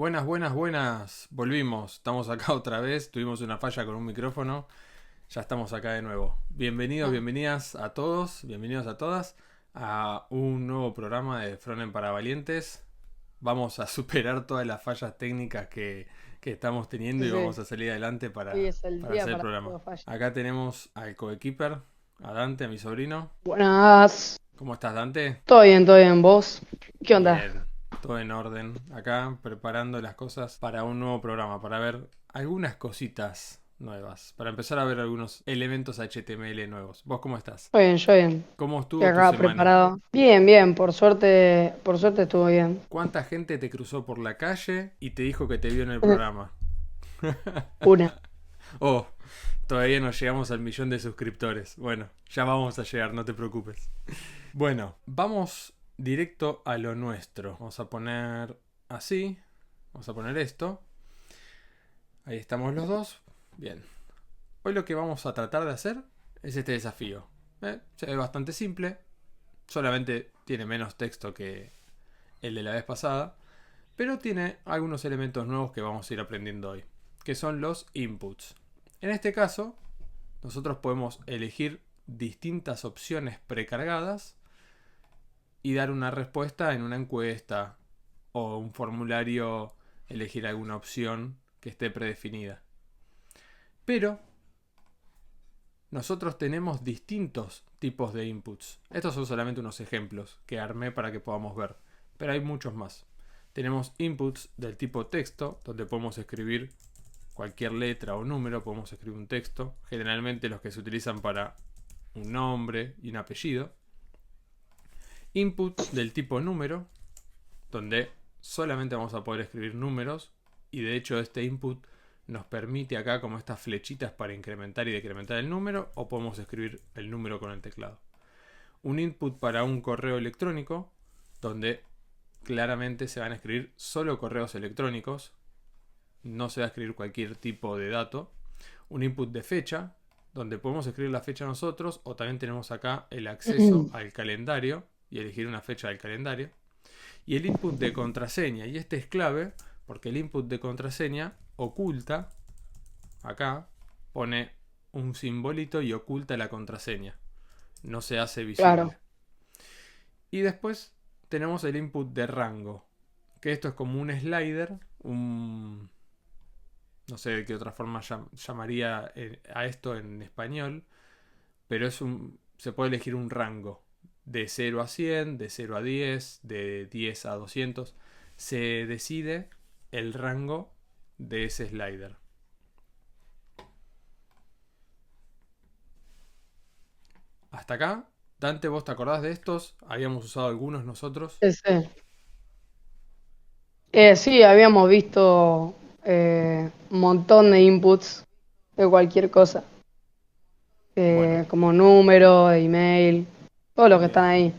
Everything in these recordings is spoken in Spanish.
Buenas, buenas, buenas. Volvimos. Estamos acá otra vez. Tuvimos una falla con un micrófono. Ya estamos acá de nuevo. Bienvenidos, Ah, bienvenidas a todos, bienvenidos a todas a un nuevo programa de Frontend para Valientes. Vamos a superar todas las fallas técnicas que estamos teniendo sí, y sí. vamos a salir adelante Hoy es el para día hacer el para que programa. todo falle. Acá tenemos al coequiper, a Dante, a mi sobrino. Buenas. ¿Cómo estás, Dante? Todo bien, todo bien. ¿Vos? ¿Qué onda? Bien, todo en orden. Acá preparando las cosas para un nuevo programa, para ver algunas cositas nuevas, para empezar a ver algunos elementos HTML nuevos. ¿Vos cómo estás? Todo bien, yo bien. ¿Cómo Estoy estuvo tu acá semana? preparado. Bien, bien. Por suerte estuvo bien. ¿Cuánta gente te cruzó por la calle y te dijo que te vio en el programa? Una. Oh, todavía no llegamos al millón de suscriptores. Bueno, ya vamos a llegar, no te preocupes. Bueno, vamos directo a lo nuestro. Vamos a poner así. Vamos a poner esto. Ahí estamos los dos. Bien. Hoy lo que vamos a tratar de hacer es este desafío. Se ve bastante simple. Solamente tiene menos texto que el de la vez pasada. Pero tiene algunos elementos nuevos que vamos a ir aprendiendo hoy. Que son los inputs. En este caso, nosotros podemos elegir distintas opciones precargadas y dar una respuesta en una encuesta o un formulario, elegir alguna opción que esté predefinida. Pero nosotros tenemos distintos tipos de inputs. Estos son solamente unos ejemplos que armé para que podamos ver, pero hay muchos más. Tenemos inputs del tipo texto, donde podemos escribir cualquier letra o número, podemos escribir un texto, generalmente los que se utilizan para un nombre y un apellido. Inputs del tipo número, donde solamente vamos a poder escribir números, y de hecho este input nos permite acá como estas flechitas para incrementar y decrementar el número, o podemos escribir el número con el teclado. Un input para un correo electrónico, donde claramente se van a escribir solo correos electrónicos, no se va a escribir cualquier tipo de dato. Un input de fecha, donde podemos escribir la fecha nosotros, o también tenemos acá el acceso al calendario y elegir una fecha del calendario. Y el input de contraseña, y este es clave porque el input de contraseña oculta, acá pone un simbolito y oculta la contraseña, no se hace Claro. visible. Y después tenemos el input de rango, que esto es como un slider, no sé de qué otra forma llamaría a esto en español, pero se puede elegir un rango de 0 a 100, de 0 a 10, de 10 a 200. Se decide el rango de ese slider. Hasta acá, Dante, ¿vos te acordás de estos? Habíamos usado algunos nosotros. Sí. Sí, habíamos visto un montón de inputs de cualquier cosa. Bueno, Como número, email, todo lo que están bien, ahí.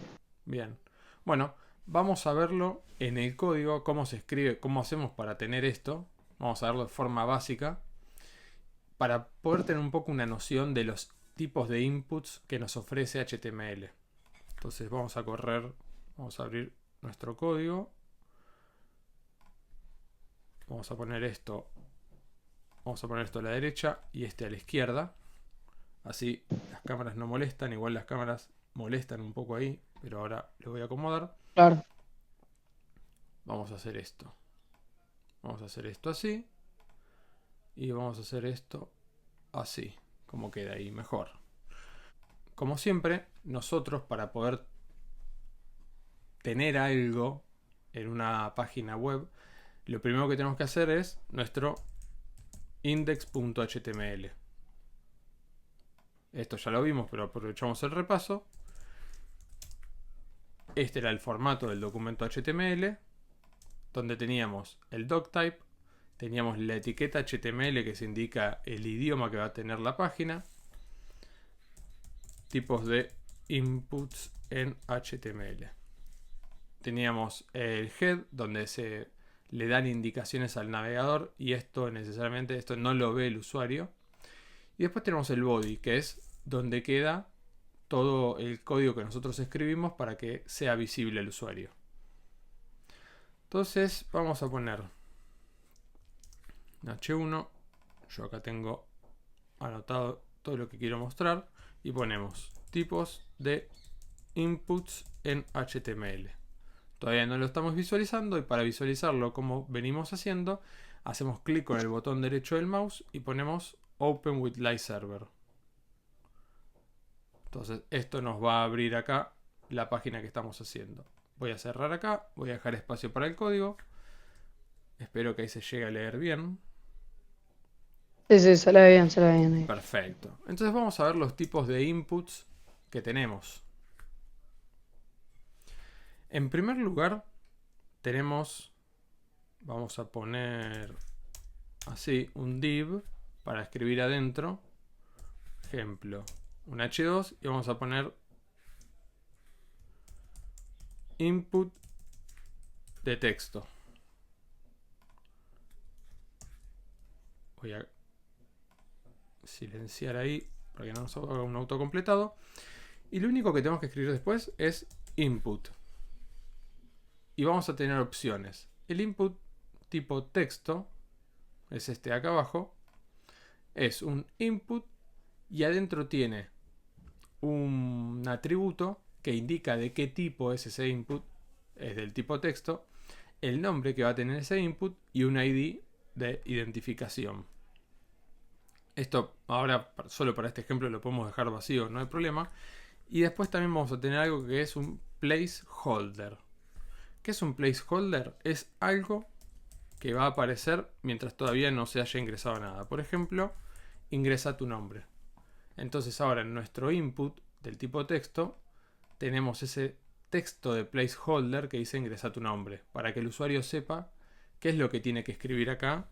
bien. Bueno, vamos a verlo en el código, cómo se escribe, cómo hacemos para tener esto. Vamos a verlo de forma básica, para poder tener un poco una noción de los tipos de inputs que nos ofrece HTML. Entonces vamos a correr, vamos a abrir nuestro código, vamos a poner esto, a la derecha y este a la izquierda. Así las cámaras no molestan, igual las cámaras molestan un poco ahí, pero ahora lo voy a acomodar. Claro. Vamos a hacer esto. Vamos a hacer esto así y vamos a hacer esto así, como queda ahí mejor. Como siempre, nosotros para poder tener algo en una página web, lo primero que tenemos que hacer es nuestro index.html. Esto ya lo vimos, pero aprovechamos el repaso. Este era el formato del documento HTML, donde teníamos el doctype, teníamos la etiqueta HTML que se indica el idioma que va a tener la página, tipos de inputs en HTML. Teníamos el head, donde se le dan indicaciones al navegador y esto necesariamente esto no lo ve el usuario. Y después tenemos el body, que es donde queda todo el código que nosotros escribimos para que sea visible al usuario. Entonces vamos a poner H1. Yo acá tengo anotado todo lo que quiero mostrar. Y ponemos tipos de inputs en HTML. Todavía no lo estamos visualizando y para visualizarlo como venimos haciendo, hacemos clic con el botón derecho del mouse y ponemos Open with Live Server. Entonces esto nos va a abrir acá la página que estamos haciendo. Voy a cerrar acá, voy a dejar espacio para el código. Espero que ahí se llegue a leer bien. Sí, sí, se le ve bien, se le ve bien ahí. Perfecto. Entonces vamos a ver los tipos de inputs que tenemos. En primer lugar, tenemos, vamos a poner así, un div para escribir adentro. Ejemplo, un H2 y vamos a poner input de texto. Voy a silenciar ahí para que no nos haga un autocompletado. Y lo único que tenemos que escribir después es input. Y vamos a tener opciones. El input tipo texto es este de acá abajo. Es un input y adentro tiene un atributo que indica de qué tipo es ese input. Es del tipo texto. El nombre que va a tener ese input y un ID de identificación. Esto ahora solo para este ejemplo lo podemos dejar vacío, no hay problema. Y después también vamos a tener algo que es un placeholder. ¿Qué es un placeholder? Es algo que va a aparecer mientras todavía no se haya ingresado nada. Por ejemplo, ingresa tu nombre. Entonces ahora en nuestro input del tipo texto tenemos ese texto de placeholder que dice ingresa tu nombre. Para que el usuario sepa qué es lo que tiene que escribir acá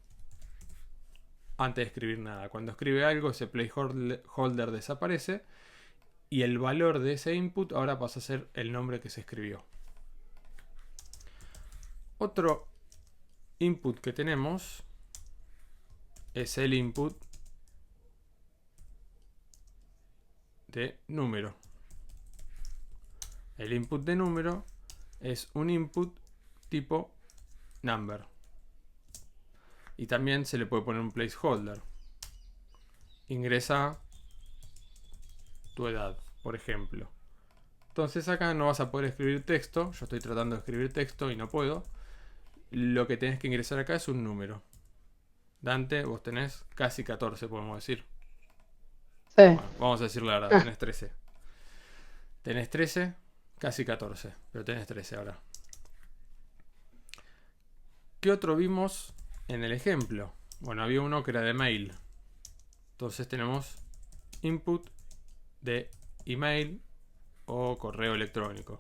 antes de escribir nada. Cuando escribe algo, ese placeholder desaparece y el valor de ese input ahora pasa a ser el nombre que se escribió. Otro input que tenemos es el input de número. El input de número es un input tipo number. Y también se le puede poner un placeholder. Ingresa tu edad, por ejemplo. Entonces acá no vas a poder escribir texto. Yo estoy tratando de escribir texto y no puedo. Lo que tenés que ingresar acá es un número. Dante, vos tenés casi 14, podemos decir. Sí. Bueno, vamos a decir la verdad, tenés 13. Tenés 13, casi 14, pero tenés 13 ahora. ¿Qué otro vimos en el ejemplo? Bueno, había uno que era de mail. Entonces tenemos input de email o correo electrónico.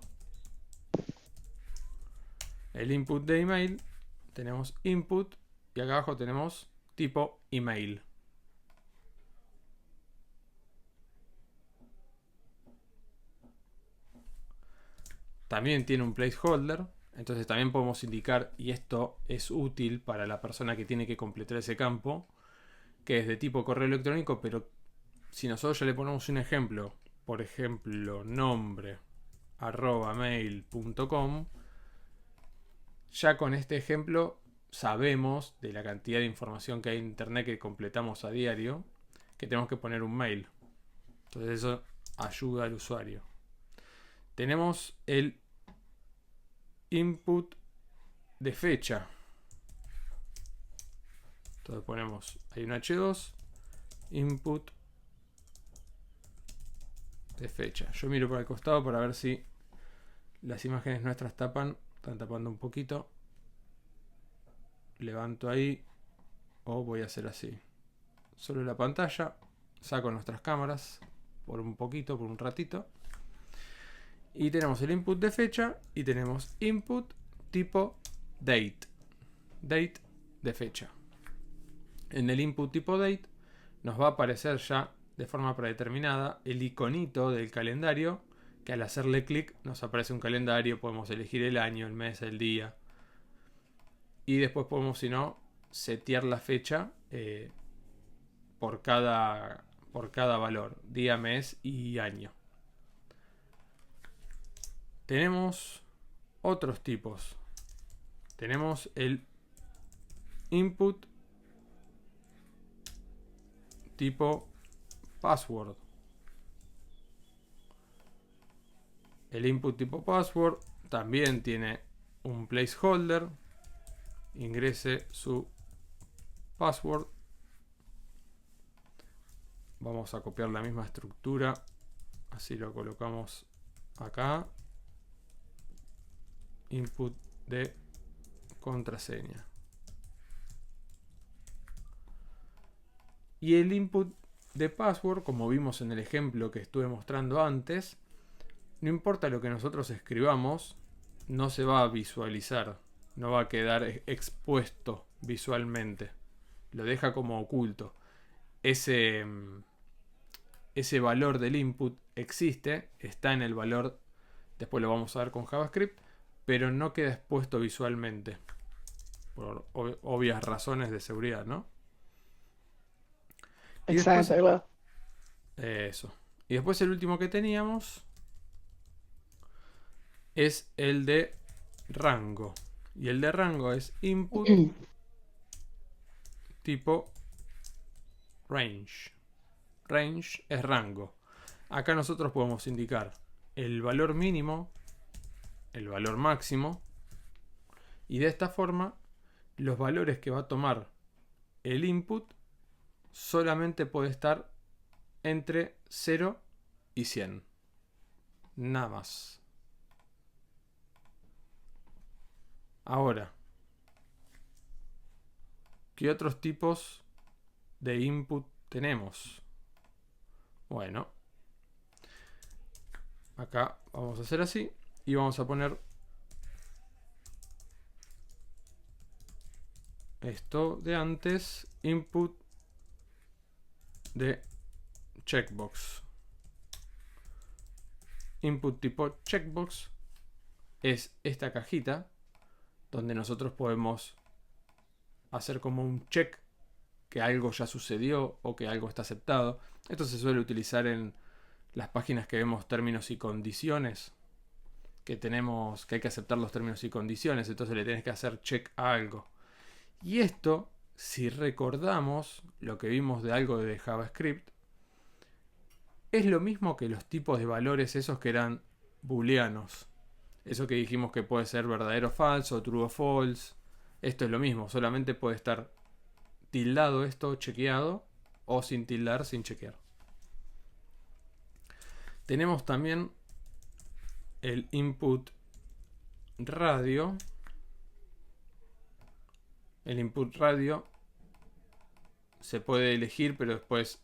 El input de email tenemos input y acá abajo tenemos tipo email. También tiene un placeholder, entonces también podemos indicar, y esto es útil para la persona que tiene que completar ese campo, que es de tipo correo electrónico, pero si nosotros ya le ponemos un ejemplo, por ejemplo, nombre @mail.com, ya con este ejemplo sabemos de la cantidad de información que hay en internet que completamos a diario, que tenemos que poner un mail. Entonces eso ayuda al usuario. Tenemos el input de fecha. Entonces ponemos, hay un H2, input de fecha. Yo miro por el costado para ver si las imágenes nuestras están tapando un poquito. Levanto ahí o voy a hacer así. Solo la pantalla, saco nuestras cámaras por un poquito, por un ratito. Y tenemos el input de fecha y tenemos input tipo date. Date de fecha. En el input tipo date nos va a aparecer ya de forma predeterminada el iconito del calendario, que al hacerle clic nos aparece un calendario, podemos elegir el año, el mes, el día. Y después podemos, si no, setear la fecha por cada valor, día, mes y año. Tenemos otros tipos. Tenemos el input tipo password. El input tipo password también tiene un placeholder. Ingrese su password. Vamos a copiar la misma estructura. Así lo colocamos acá. Input de contraseña. Y el input de password, como vimos en el ejemplo que estuve mostrando antes, no importa lo que nosotros escribamos, no se va a visualizar, no va a quedar expuesto visualmente. Lo deja como oculto. Ese valor del input existe, está en el valor, después lo vamos a ver con JavaScript, pero no queda expuesto visualmente. Por obvias razones de seguridad, ¿no? Y Exacto, después, claro. eso. Y después el último que teníamos es el de rango. Y el de rango es input tipo range. Range es rango. Acá nosotros podemos indicar el valor mínimo, el valor máximo, y de esta forma los valores que va a tomar el input solamente puede estar entre 0 y 100. Nada más. Ahora, ¿qué otros tipos de input tenemos? Bueno, acá vamos a hacer así y vamos a poner esto de antes, input de checkbox. Input tipo checkbox es esta cajita donde nosotros podemos hacer como un check que algo ya sucedió o que algo está aceptado. Esto se suele utilizar en las páginas que vemos términos y condiciones, que tenemos que hay que aceptar los términos y condiciones, entonces le tienes que hacer check a algo. Y esto, si recordamos lo que vimos de algo de JavaScript, es lo mismo que los tipos de valores esos que eran booleanos. Eso que dijimos que puede ser verdadero o falso, true o false. Esto es lo mismo, solamente puede estar tildado esto, chequeado, o sin tildar, sin chequear. Tenemos también el input radio. El input radio se puede elegir, pero después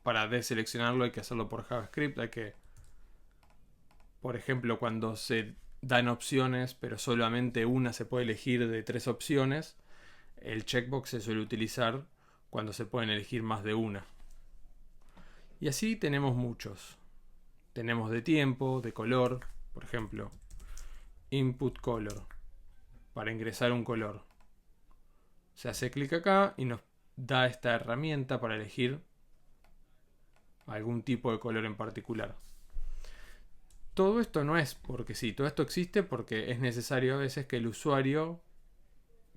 para deseleccionarlo hay que hacerlo por JavaScript. Hay que, por ejemplo, cuando se dan opciones, pero solamente una se puede elegir de 3 opciones, el checkbox se suele utilizar cuando se pueden elegir más de una. Y así tenemos muchos. Tenemos de tiempo, de color, por ejemplo, input color, para ingresar un color. Se hace clic acá y nos da esta herramienta para elegir algún tipo de color en particular. Todo esto no es porque sí, todo esto existe porque es necesario a veces que el usuario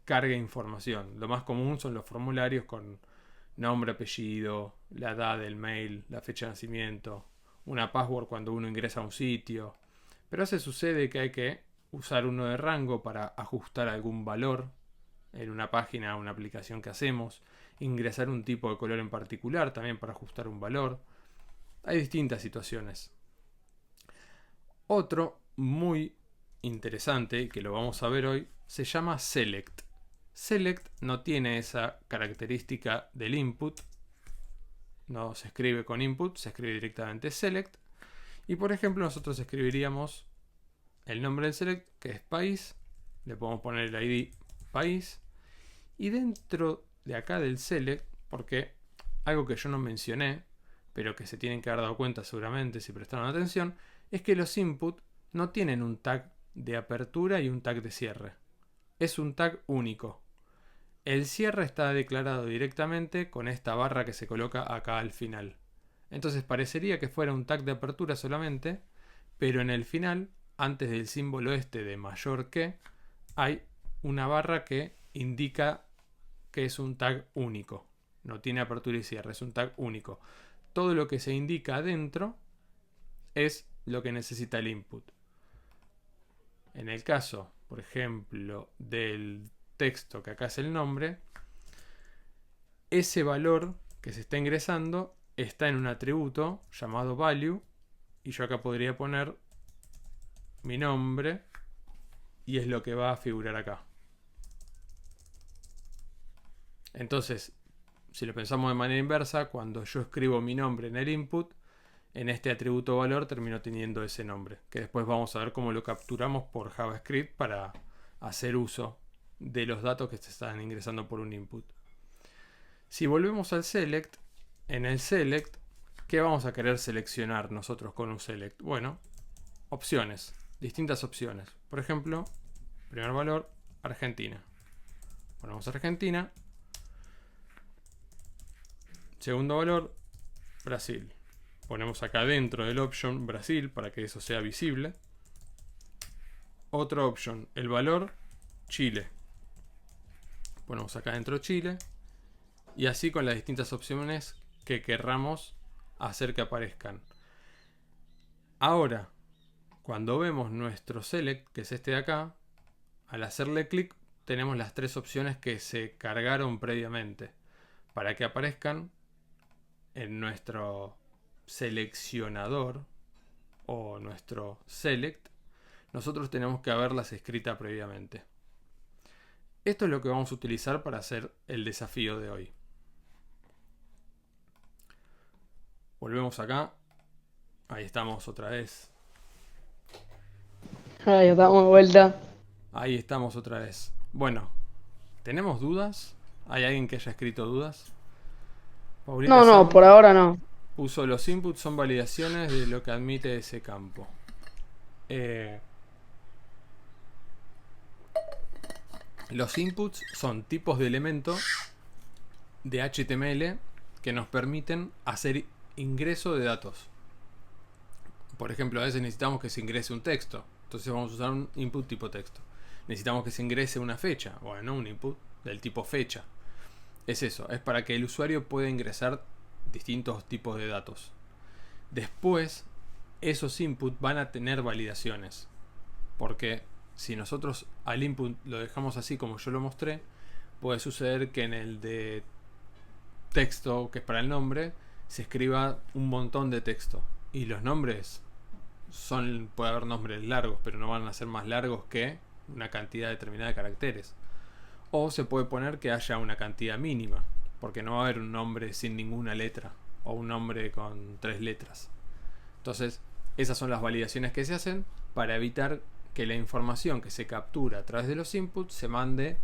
cargue información. Lo más común son los formularios con nombre, apellido, la edad del mail, la fecha de nacimiento, una password cuando uno ingresa a un sitio. Pero a veces sucede que hay que usar uno de rango para ajustar algún valor en una página o una aplicación que hacemos, ingresar un tipo de color en particular también para ajustar un valor. Hay distintas situaciones. Otro muy interesante, que lo vamos a ver hoy, se llama select. Select no tiene esa característica del input, no se escribe con input, se escribe directamente select. Y por ejemplo nosotros escribiríamos el nombre del select, que es país, le podemos poner el ID país, y dentro de acá del select, porque algo que yo no mencioné, pero que se tienen que haber dado cuenta seguramente si prestaron atención, es que los input no tienen un tag de apertura y un tag de cierre. Es un tag único. El cierre está declarado directamente con esta barra que se coloca acá al final. Entonces parecería que fuera un tag de apertura solamente, pero en el final, antes del símbolo este de mayor que, hay una barra que indica que es un tag único. No tiene apertura y cierre, es un tag único. Todo lo que se indica adentro es lo que necesita el input. En el caso, por ejemplo, del texto, que acá es el nombre, ese valor que se está ingresando está en un atributo llamado value, y yo acá podría poner mi nombre, y es lo que va a figurar acá. Entonces, si lo pensamos de manera inversa, cuando yo escribo mi nombre en el input, en este atributo valor termino teniendo ese nombre, que después vamos a ver cómo lo capturamos por JavaScript para hacer uso de los datos que se están ingresando por un input. Si volvemos al select, en el select, ¿qué vamos a querer seleccionar nosotros con un select? Bueno, opciones, distintas opciones. Por ejemplo, primer valor, Argentina. Ponemos Argentina. Segundo valor, Brasil. Ponemos acá dentro del option Brasil para que eso sea visible. Otra option, el valor Chile. Ponemos acá dentro Chile. Y así con las distintas opciones que querramos hacer que aparezcan. Ahora, cuando vemos nuestro select, que es este de acá, al hacerle clic tenemos las tres opciones que se cargaron previamente. Para que aparezcan en nuestro seleccionador o nuestro select, nosotros tenemos que haberlas escritas previamente. Esto es lo que vamos a utilizar para hacer el desafío de hoy. Volvemos acá. Ahí estamos otra vez. Ahí estamos de vuelta. Ahí estamos otra vez. Bueno, ¿tenemos dudas? ¿Hay alguien que haya escrito dudas? Paulita No, Sam por ahora no. puso: los inputs son validaciones de lo que admite ese campo. Los inputs son tipos de elemento de HTML que nos permiten hacer ingreso de datos. Por ejemplo, a veces necesitamos que se ingrese un texto. Entonces vamos a usar un input tipo texto. Necesitamos que se ingrese una fecha. Bueno, un input del tipo fecha. Es eso, es para que el usuario pueda ingresar distintos tipos de datos. Después, esos inputs van a tener validaciones. Porque si nosotros al input lo dejamos así como yo lo mostré, puede suceder que en el de texto, que es para el nombre, se escriba un montón de texto. Y los nombres puede haber nombres largos, pero no van a ser más largos que una cantidad determinada de caracteres. O se puede poner que haya una cantidad mínima, porque no va a haber un nombre sin ninguna letra, o un nombre con 3 letras. Entonces, esas son las validaciones que se hacen para evitar que la información que se captura a través de los inputs se mande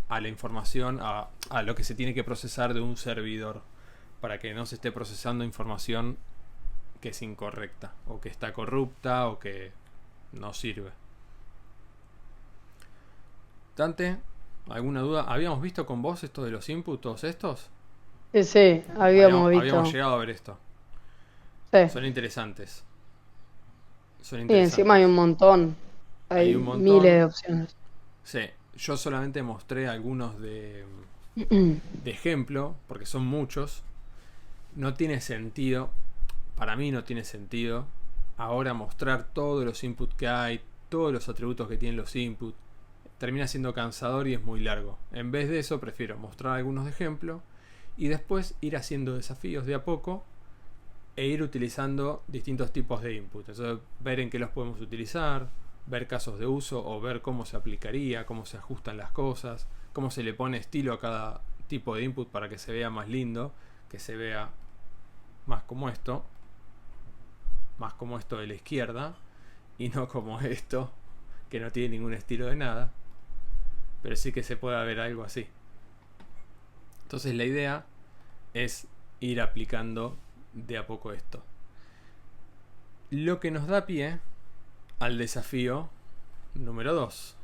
a la información, a lo que se tiene que procesar de un servidor, para que no se esté procesando información que es incorrecta, o que está corrupta, o que no sirve. Dante, ¿alguna duda? ¿Habíamos visto con vos esto de los inputs, todos estos? Sí, habíamos visto. Habíamos llegado a ver esto. Sí. Son interesantes. Sí, encima hay un montón. Hay un montón. miles de opciones. Sí, yo solamente mostré algunos de ejemplo, porque son muchos. No tiene sentido, para mí no tiene sentido ahora mostrar todos los inputs que hay, todos los atributos que tienen los inputs. Termina siendo cansador y es muy largo. En vez de eso, prefiero mostrar algunos de ejemplo y después ir haciendo desafíos de a poco e ir utilizando distintos tipos de input. Entonces, ver en qué los podemos utilizar, ver casos de uso o ver cómo se aplicaría, cómo se ajustan las cosas, cómo se le pone estilo a cada tipo de input para que se vea más lindo, que se vea más como esto de la izquierda y no como esto, que no tiene ningún estilo de nada, pero sí que se pueda ver algo así. Entonces la idea es ir aplicando de a poco esto, lo que nos da pie al desafío número 2.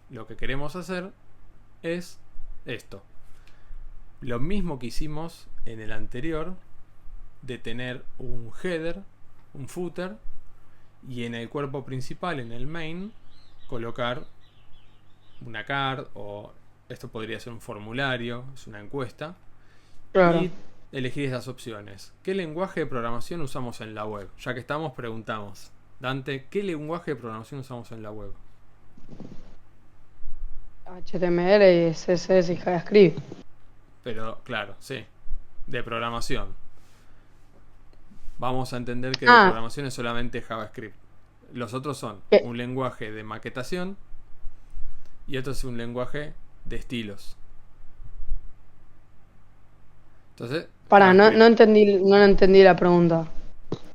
Lo que queremos hacer es esto, lo mismo que hicimos en el anterior, de tener un header, un footer, y en el cuerpo principal, en el main, colocar una card, o esto podría ser un formulario, es una encuesta, Claro. y elegir esas opciones. ¿Qué lenguaje de programación usamos en la web? Ya que estamos, preguntamos. Dante, ¿qué lenguaje de programación usamos en la web? HTML, CSS y JavaScript. Pero, claro, sí. De programación. Vamos a entender que de Ah, programación es solamente JavaScript. Los otros son que- un lenguaje de maquetación y otro es un lenguaje de estilos. Entonces, para, JavaScript. no entendí la pregunta.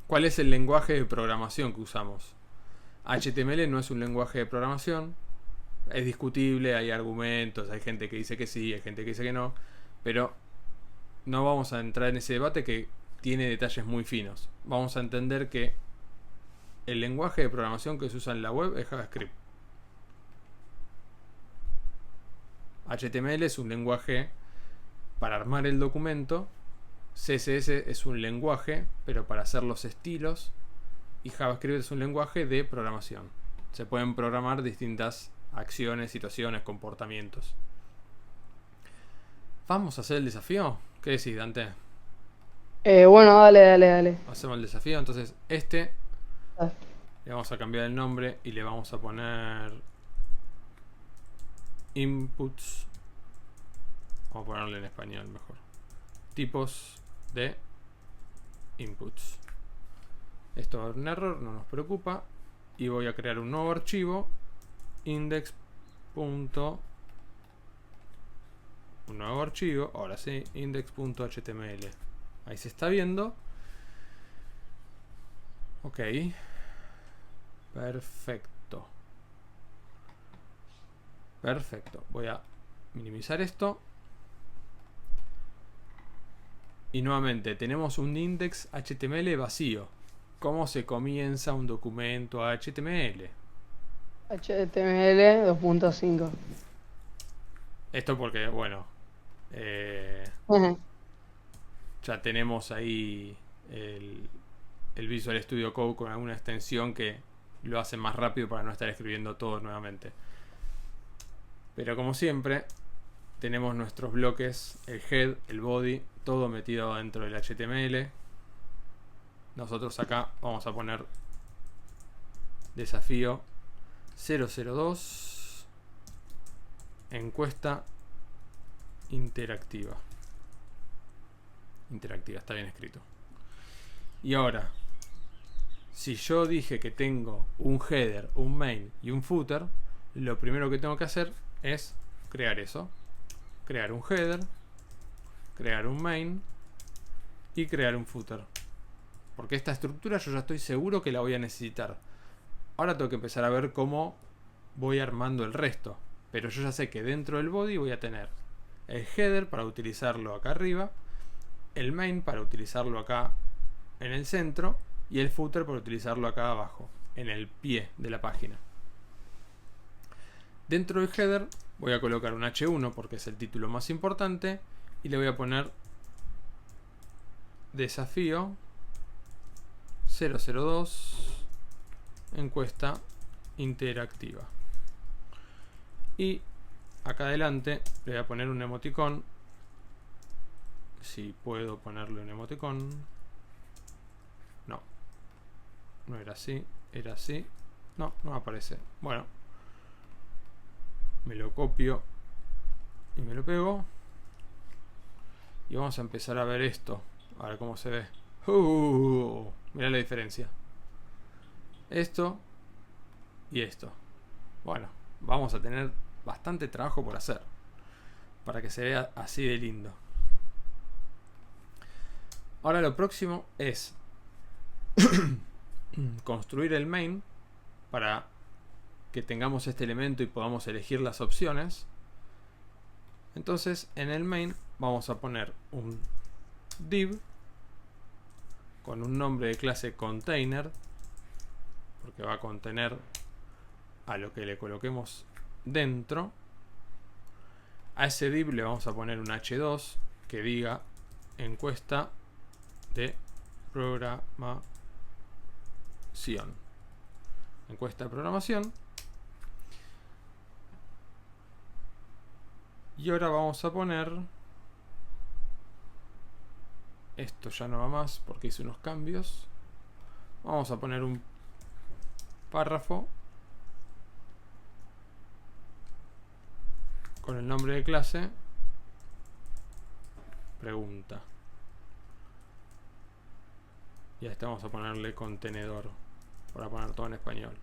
¿Cuál es el lenguaje de programación que usamos? HTML no es un lenguaje de programación. Es discutible, hay argumentos, hay gente que dice que sí, hay gente que dice que no. Pero no vamos a entrar en ese debate que tiene detalles muy finos. Vamos a entender que el lenguaje de programación que se usa en la web es JavaScript. HTML es un lenguaje para armar el documento. CSS es un lenguaje, pero para hacer los estilos. Y JavaScript es un lenguaje de programación. Se pueden programar distintas acciones, situaciones, comportamientos. ¿Vamos a hacer el desafío? ¿Qué decís, Dante? Bueno, dale. Hacemos el desafío. Entonces, este Ah, le vamos a cambiar el nombre y le vamos a poner inputs. Vamos a ponerle en español mejor. Tipos de inputs. Esto va a un error, no nos preocupa. Y voy a crear un nuevo archivo. Index. Un nuevo archivo. Ahora sí, index.html. Ahí se está viendo. Ok. Perfecto. Perfecto. Voy a minimizar esto. Y nuevamente tenemos un index HTML vacío. ¿Cómo se comienza un documento HTML? HTML 2.5. Esto porque, bueno, eh, Ujú. ya tenemos ahí el Visual Studio Code con alguna extensión que lo hace más rápido para no estar escribiendo todo nuevamente. Pero como siempre, tenemos nuestros bloques, el head, el body, todo metido dentro del HTML. Nosotros acá vamos a poner desafío 002 encuesta interactiva. Interactiva, está bien escrito. Y ahora, si yo dije que tengo un header, un main y un footer, lo primero que tengo que hacer es crear eso. Crear un header, crear un main y crear un footer. Porque esta estructura yo ya estoy seguro que la voy a necesitar. Ahora tengo que empezar a ver cómo voy armando el resto. Pero yo ya sé que dentro del body voy a tener el header para utilizarlo acá arriba, el main para utilizarlo acá en el centro y el footer para utilizarlo acá abajo, en el pie de la página. Dentro del header voy a colocar un H1 porque es el título más importante y le voy a poner desafío 002 encuesta interactiva. Y acá adelante le voy a poner un emoticón. Si puedo ponerle un emoticón. No. No era así. Era así. No, no aparece. Bueno. Me lo copio. Y me lo pego. Y vamos a empezar a ver esto. A ver cómo se ve. Mirá la diferencia. Esto. Y esto. Bueno. Vamos a tener bastante trabajo por hacer. Para que se vea así de lindo. Ahora lo próximo es construir el main para que tengamos este elemento y podamos elegir las opciones. Entonces en el main vamos a poner un div con un nombre de clase container porque va a contener a lo que le coloquemos dentro. A ese div le vamos a poner un h2 que diga encuesta de programación. Encuesta de programación. Y ahora vamos a poner Esto ya no va más porque hice unos cambios. Vamos a poner un párrafo con el nombre de clase pregunta. Y a este vamos a ponerle contenedor para poner todo en español.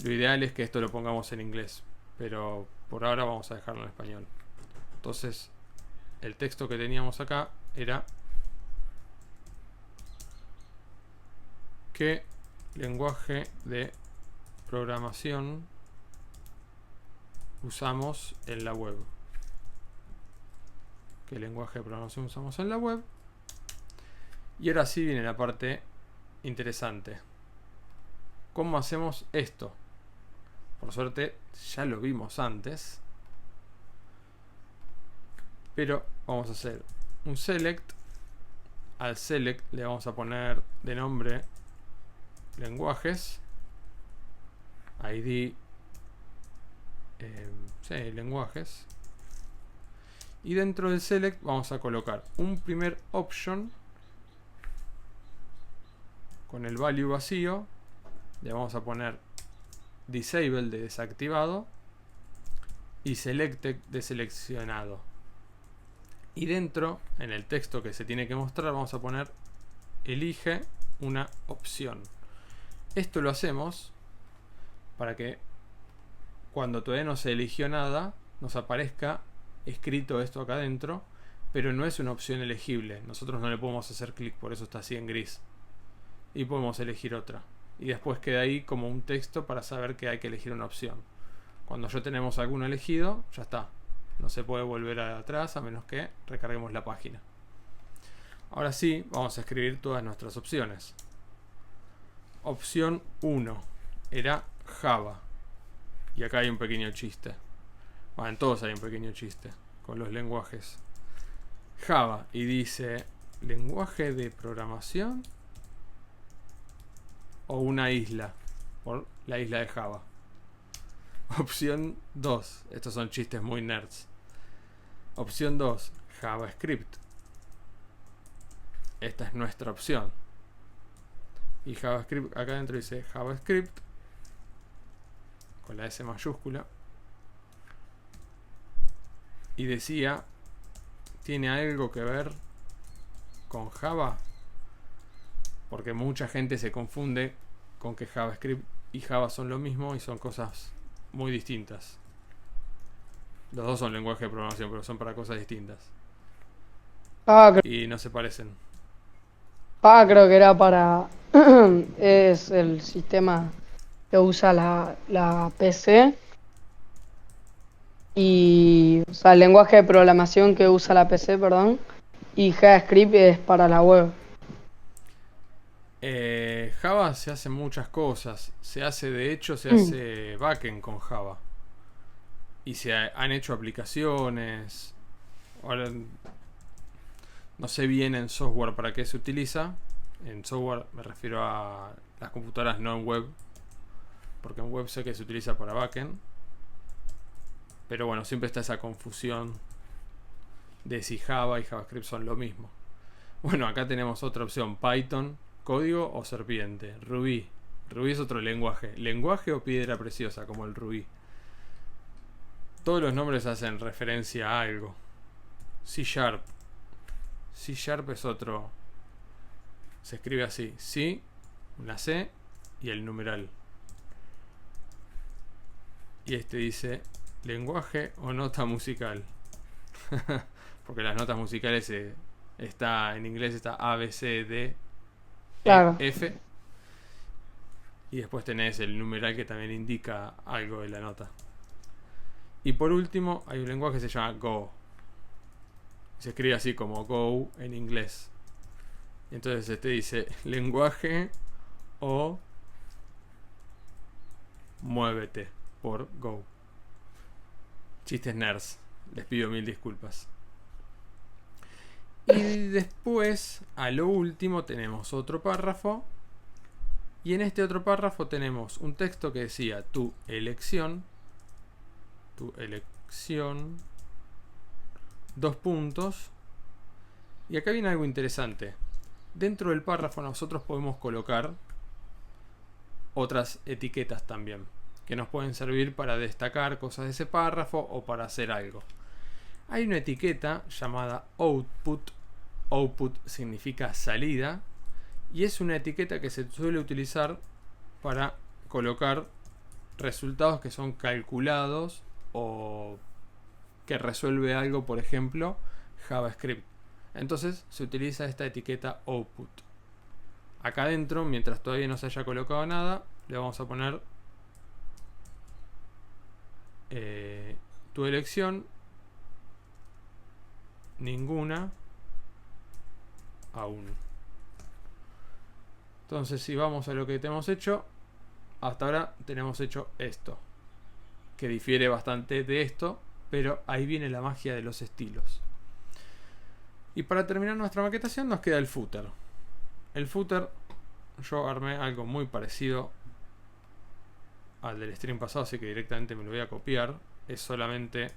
Lo ideal es que esto lo pongamos en inglés, pero por ahora vamos a dejarlo en español. Entonces, el texto que teníamos acá era: ¿qué lenguaje de programación usamos en la web? ¿Qué lenguaje de programación usamos en la web? Y ahora sí viene la parte interesante. ¿Cómo hacemos esto? Por suerte ya lo vimos antes, pero vamos a hacer un select. Al select le vamos a poner de nombre lenguajes, id, lenguajes, y dentro del select vamos a colocar un primer option con el value vacío. Le vamos a poner disable de desactivado y selected de seleccionado. Y dentro, en el texto que se tiene que mostrar, vamos a poner elige una opción. Esto lo hacemos para que cuando todavía no se eligió nada, nos aparezca escrito esto acá adentro, pero no es una opción elegible. Nosotros no le podemos hacer clic, por eso está así en gris. Y podemos elegir otra. Y después queda ahí como un texto para saber que hay que elegir una opción. Cuando ya tenemos alguno elegido, ya está. No se puede volver atrás a menos que recarguemos la página. Ahora sí, vamos a escribir todas nuestras opciones. Opción 1 era Java. Y acá hay un pequeño chiste. Bueno, en todos hay un pequeño chiste con los lenguajes. Java, y dice lenguaje de programación o una isla, por la isla de Java. Opción 2, estos son chistes muy nerds. Opción 2, JavaScript. Esta es nuestra opción. Y JavaScript, acá adentro dice JavaScript con la S mayúscula. Y decía, ¿tiene algo que ver con Java? Porque mucha gente se confunde con que JavaScript y Java son lo mismo y son cosas muy distintas. Los dos son lenguajes de programación, pero son para cosas distintas. Y no se parecen. Creo que era para... es el sistema que usa la PC. Y... O sea, el lenguaje de programación que usa la PC, perdón. Y JavaScript es para la web. Java se hace muchas cosas. Se hace backend con Java. Y se han hecho aplicaciones. Ahora no sé bien en software para qué se utiliza. En software me refiero a las computadoras, no en web. Porque en web sé que se utiliza para backend. Pero bueno, siempre está esa confusión de si Java y JavaScript son lo mismo. Bueno, acá tenemos otra opción: Python, código o serpiente. Ruby. Ruby es otro lenguaje. Lenguaje o piedra preciosa, como el rubí. Todos los nombres hacen referencia a algo. C Sharp. C Sharp es otro. Se escribe así: C, una C y el numeral. Y este dice lenguaje o nota musical. Porque las notas musicales en inglés está A, B, C, D, Claro. F. Y después tenés el numeral que también indica algo de la nota. Y por último hay un lenguaje que se llama Go. Se escribe así como Go en inglés. Y entonces este dice lenguaje o muévete por Go. Chistes nerds. Les pido mil disculpas. Y después, a lo último, tenemos otro párrafo. Y en este otro párrafo tenemos un texto que decía tu elección, dos puntos, Y acá viene algo interesante. Dentro del párrafo nosotros podemos colocar otras etiquetas también, que nos pueden servir para destacar cosas de ese párrafo o para hacer algo. Hay una etiqueta llamada output. Output significa salida. Y es una etiqueta que se suele utilizar para colocar resultados que son calculados o que resuelve algo, por ejemplo, JavaScript. Entonces se utiliza esta etiqueta output. Acá adentro, mientras todavía no se haya colocado nada, le vamos a poner tu elección, ninguna, aún. Entonces, si vamos a lo que tenemos hecho, hasta ahora tenemos hecho esto, que difiere bastante de esto, pero ahí viene la magia de los estilos. Y para terminar nuestra maquetación nos queda el footer. El footer, yo armé algo muy parecido al del stream pasado, así que directamente me lo voy a copiar. Es solamente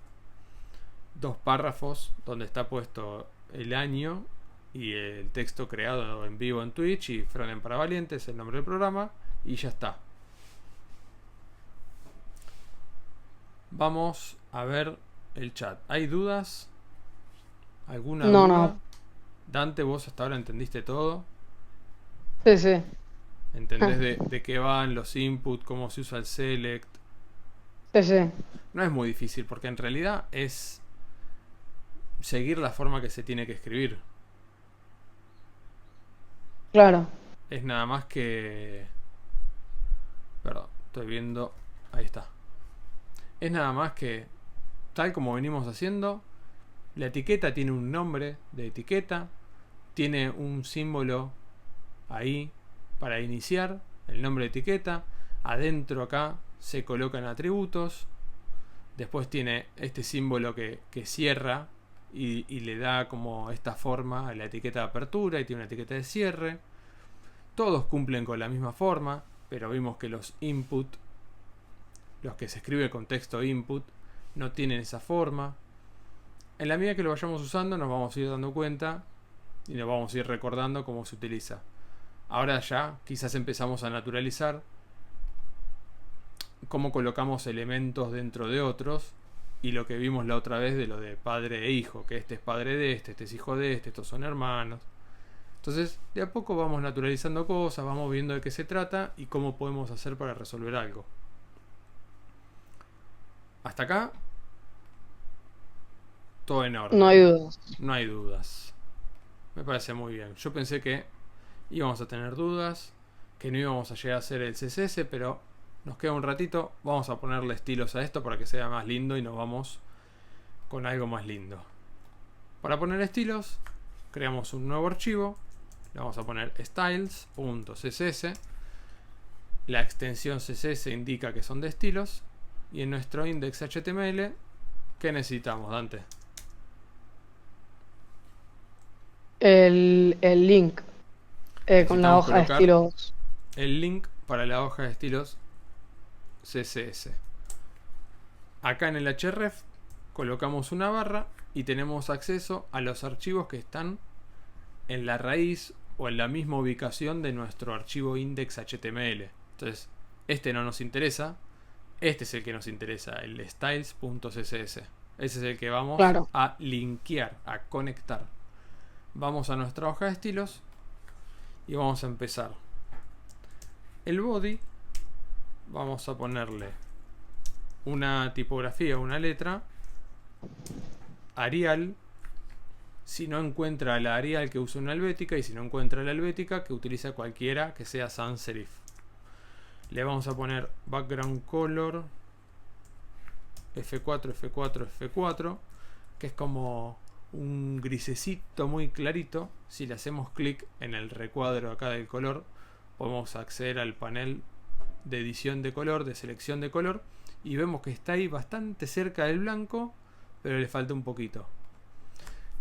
2 párrafos donde está puesto el año y el texto creado en vivo en Twitch y Frontend para Valientes, el nombre del programa, y ya está. Vamos a ver el chat. ¿Hay dudas? ¿Alguna duda? No. Dante, vos hasta ahora entendiste todo. Sí. ¿Entendés de qué van los inputs, cómo se usa el select? Sí. No es muy difícil porque en realidad es seguir la forma que se tiene que escribir. Claro. Es nada más que... Perdón, estoy viendo... Ahí está. Es nada más que, tal como venimos haciendo, la etiqueta tiene un nombre de etiqueta, tiene un símbolo ahí para iniciar, el nombre de etiqueta, adentro acá se colocan atributos, después tiene este símbolo que cierra y le da como esta forma a la etiqueta de apertura y tiene una etiqueta de cierre. Todos cumplen con la misma forma, pero vimos que los input, los que se escribe con texto input, no tienen esa forma. En la medida que lo vayamos usando nos vamos a ir dando cuenta y nos vamos a ir recordando cómo se utiliza. Ahora ya quizás empezamos a naturalizar cómo colocamos elementos dentro de otros, y lo que vimos la otra vez de lo de padre e hijo, que este es padre de este es hijo de este, estos son hermanos. Entonces de a poco vamos naturalizando cosas, vamos viendo de qué se trata y cómo podemos hacer para resolver algo. Hasta acá todo en orden. No hay dudas. No hay dudas. Me parece muy bien. Yo pensé que íbamos a tener dudas, que no íbamos a llegar a hacer el CSS, pero nos queda un ratito. Vamos a ponerle estilos a esto para que sea más lindo y nos vamos con algo más lindo. Para poner estilos, creamos un nuevo archivo. Le vamos a poner styles.css. La extensión CSS indica que son de estilos. Y en nuestro index.html, ¿qué necesitamos, Dante? El link con la hoja de estilos. El link para la hoja de estilos CSS. Acá en el href colocamos una barra y tenemos acceso a los archivos que están en la raíz o en la misma ubicación de nuestro archivo index.html. Entonces, este no nos interesa. Este es el que nos interesa, el styles.css. Ese es el que vamos a linkear, a conectar. Vamos a nuestra hoja de estilos y vamos a empezar. El body, vamos a ponerle una tipografía, una letra, Arial. Si no encuentra la Arial, que use una helvética, y si no encuentra la helvética, que utilice cualquiera que sea sans serif. Le vamos a poner background color F4, F4, F4, que es como un grisecito muy clarito. Si le hacemos clic en el recuadro acá del color, podemos acceder al panel de edición de color, de selección de color, y vemos que está ahí bastante cerca del blanco, pero le falta un poquito.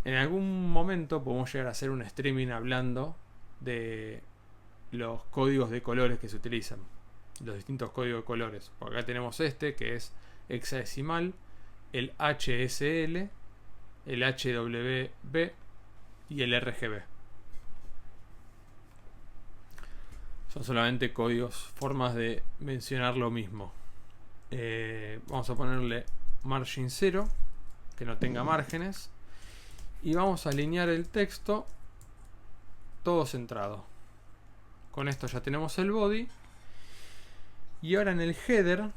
En algún momento podemos llegar a hacer un streaming hablando de los códigos de colores que se utilizan, los distintos códigos de colores. Por acá tenemos este que es hexadecimal, el HSL, el HWB, y el RGB. Son solamente códigos, formas de mencionar lo mismo. Vamos a ponerle margin 0, que no tenga márgenes. Y vamos a alinear el texto todo centrado. Con esto ya tenemos el body. Y ahora en el header,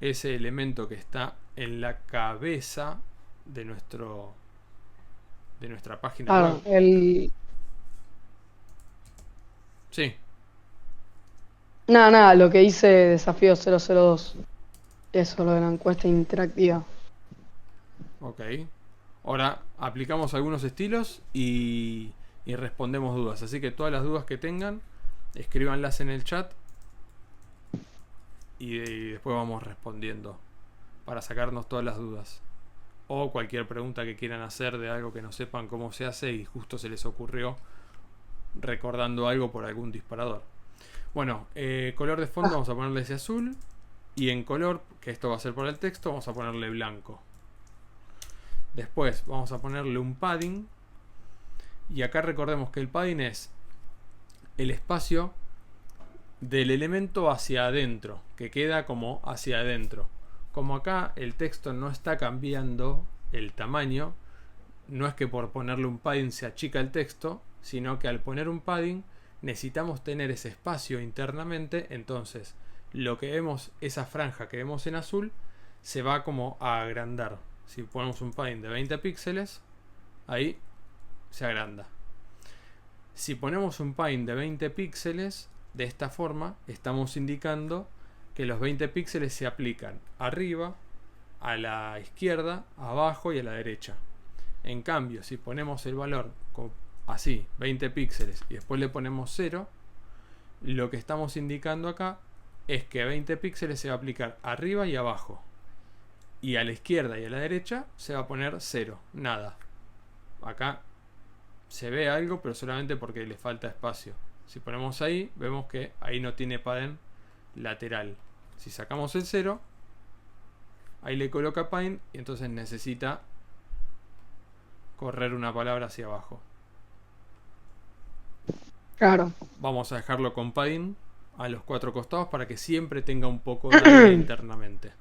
ese elemento que está en la cabeza de nuestra página Claro, web. Sí. Nada, lo que hice desafío 002. Eso, lo de la encuesta interactiva. Ok. Ahora aplicamos algunos estilos y respondemos dudas. Así que todas las dudas que tengan, escríbanlas en el chat y después vamos respondiendo para sacarnos todas las dudas. O cualquier pregunta que quieran hacer de algo que no sepan cómo se hace y justo se les ocurrió recordando algo por algún disparador. Bueno, color de fondo vamos a ponerle ese azul. Y en color, que esto va a ser por el texto, vamos a ponerle blanco. Después vamos a ponerle un padding. Y acá recordemos que el padding es el espacio del elemento hacia adentro, que queda como hacia adentro. Como acá el texto no está cambiando el tamaño, no es que por ponerle un padding se achica el texto, sino que al poner un padding necesitamos tener ese espacio internamente. Entonces lo que vemos, esa franja que vemos en azul, se va como a agrandar. Si ponemos un padding de 20 píxeles, ahí se agranda. Si ponemos un padding de 20 píxeles, de esta forma estamos indicando que los 20 píxeles se aplican arriba, a la izquierda, abajo y a la derecha. En cambio, si ponemos el valor así, 20 píxeles, y después le ponemos 0, lo que estamos indicando acá es que 20 píxeles se va a aplicar arriba y abajo. Y a la izquierda y a la derecha se va a poner 0, nada. Acá se ve algo, pero solamente porque le falta espacio. Si ponemos ahí, vemos que ahí no tiene padding lateral. Si sacamos el 0, ahí le coloca padding y entonces necesita correr una palabra hacia abajo. Claro. Vamos a dejarlo con padding a los 4 costados para que siempre tenga un poco de área internamente.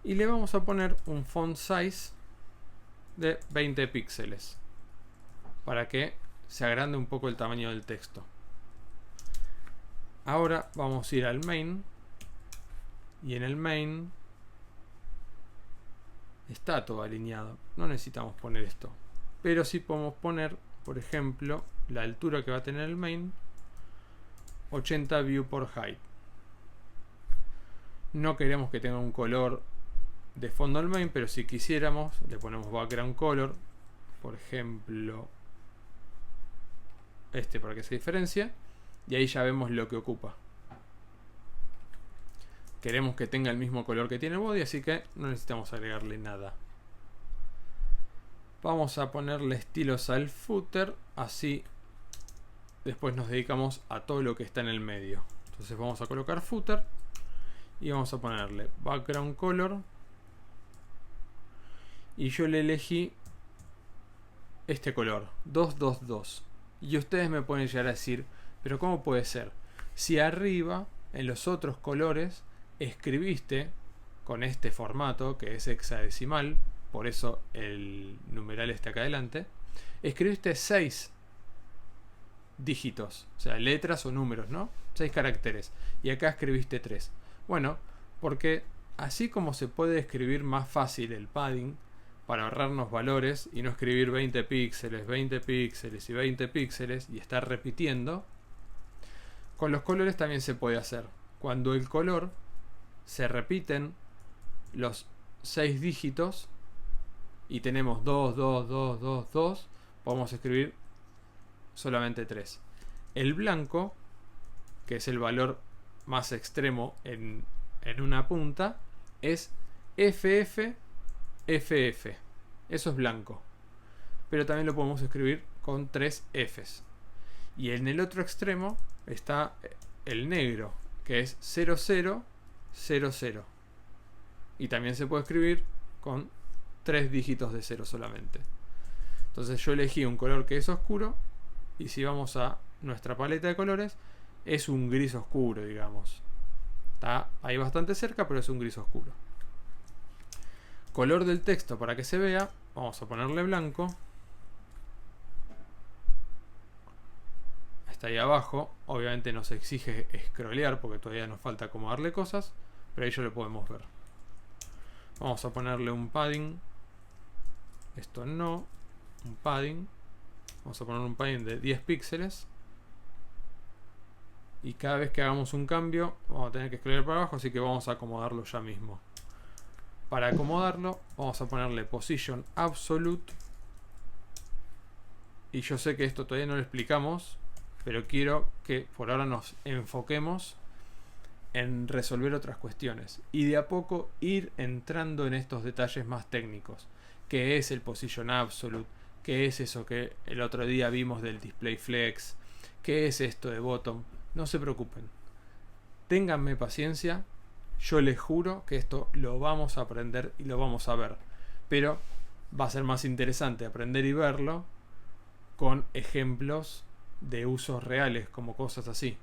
Y le vamos a poner un font size de 20 píxeles para que se agrande un poco el tamaño del texto. Ahora vamos a ir al main y en el main está todo alineado, no necesitamos poner esto, pero sí podemos poner, por ejemplo, la altura que va a tener el main, 80 view por height. No queremos que tenga un color de fondo al main, pero si quisiéramos le ponemos background color, por ejemplo este, para que se diferencie, y ahí ya vemos lo que ocupa. Queremos que tenga el mismo color que tiene el body, así que no necesitamos agregarle nada. Vamos a ponerle estilos al footer, así después nos dedicamos a todo lo que está en el medio. Entonces vamos a colocar footer y vamos a ponerle background color. Y yo le elegí este color, 222. Y ustedes me pueden llegar a decir, pero ¿cómo puede ser? Si arriba, en los otros colores, escribiste con este formato, que es hexadecimal, por eso el numeral está acá adelante, escribiste 6 dígitos, o sea, letras o números, ¿no? 6 caracteres. Y acá escribiste 3. Bueno, porque así como se puede escribir más fácil el padding, para ahorrarnos valores y no escribir 20 píxeles, 20 píxeles y 20 píxeles y estar repitiendo, con los colores también se puede hacer. Cuando el color se repiten los 6 dígitos y tenemos 2, 2, 2, 2, 2, podemos escribir solamente 3. El blanco, que es el valor más extremo en una punta, es FF FF. Eso es blanco. Pero también lo podemos escribir con 3 Fs. Y en el otro extremo está el negro, que es 0000. Y también se puede escribir con 3 dígitos de 0 solamente. Entonces yo elegí un color que es oscuro, y si vamos a nuestra paleta de colores, es un gris oscuro, digamos. Está ahí bastante cerca, pero es un gris oscuro. Color del texto para que se vea, vamos a ponerle blanco. Está ahí abajo. Obviamente nos exige scrollear porque todavía nos falta acomodarle cosas, pero ahí ya lo podemos ver. Vamos a ponerle un padding. Esto no. Un padding. Vamos a poner un padding de 10 píxeles. Y cada vez que hagamos un cambio, vamos a tener que scrollear para abajo, así que vamos a acomodarlo ya mismo. Para acomodarlo, vamos a ponerle Position Absolute. Y yo sé que esto todavía no lo explicamos, pero quiero que por ahora nos enfoquemos en resolver otras cuestiones. Y de a poco ir entrando en estos detalles más técnicos. ¿Qué es el Position Absolute? ¿Qué es eso que el otro día vimos del Display Flex? ¿Qué es esto de Bottom? No se preocupen. Ténganme paciencia. Yo les juro que esto lo vamos a aprender y lo vamos a ver. Pero va a ser más interesante aprender y verlo con ejemplos de usos reales, como cosas así.